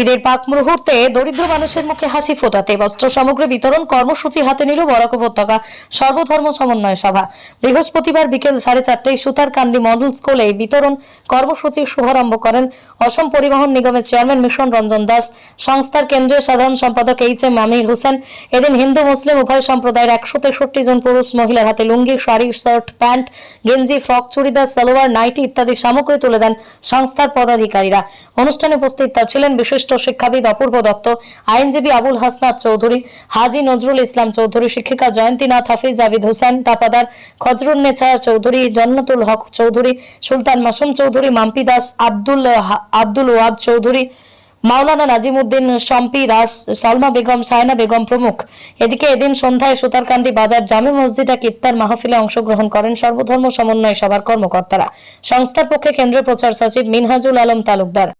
ঈদের পাক মুহূর্তে দরিদ্র মানুষের মুখে হাসি ফোটাতে বস্ত্র সামগ্রী বিতরণ কর্মসূচি হাতে নিল বরাক উপত্যকা সর্বধর্ম সমন্বয় সভা। বৃহস্পতিবার বিকেল 4:30টায় সুতারকান্দি মডেল স্কুলে বিতরণ কর্মসূচির শুভারম্ভ করেন অসম পরিবহন নিগমের চেয়ারম্যান মিশন রঞ্জন দাস, সংস্থার কেন্দ্রীয় সাধারণ সম্পাদক এইচ.এম. আমির হোসেন। এদিন হিন্দু মুসলিম উভয় সম্প্রদায়ের 163 জন পুরুষ মহিলার হাতে লুঙ্গি, শাড়ি, শার্ট, প্যান্ট, গেঞ্জি, ফ্রক, চুড়িদার, সালোয়ার, নাইটি ইত্যাদি সামগ্রী তুলে দেন সংস্থার পদাধিকারীরা। অনুষ্ঠানে উপস্থিত ছিলেন বিশিষ্ট শিক্ষাবিদ অপূর্ব দত্ত, আইনজীবী আবুল হাসনাত চৌধুরী, হাজি নজরুল ইসলাম চৌধুরী, শিক্ষিকা জয়ন্তীনাথ, হাফিজ জাবিদ হোসেন, তাপাদার খজরুন্নেছা চৌধুরী, জন্নতুল হক চৌধুরী, সুলতান মাসুম চৌধুরী, মাম্পি দাস, আব্দুল ওয়াব চৌধুরী, মাওলানা নাজিমুদ্দিন, শম্পি দাস, সালমা বেগম, সায়না বেগম প্রমুখ। এদিকে এদিন সন্ধ্যায় সুতারকান্দি বাজার জামে মসজিদে ইফতার মাহফিলে অংশগ্রহণ করেন সর্বধর্ম সমন্বয় সভার কর্মকর্তারা। সংস্থার পক্ষে কেন্দ্রীয় প্রচার সচিব মিনহাজুল আলম তালুকদার।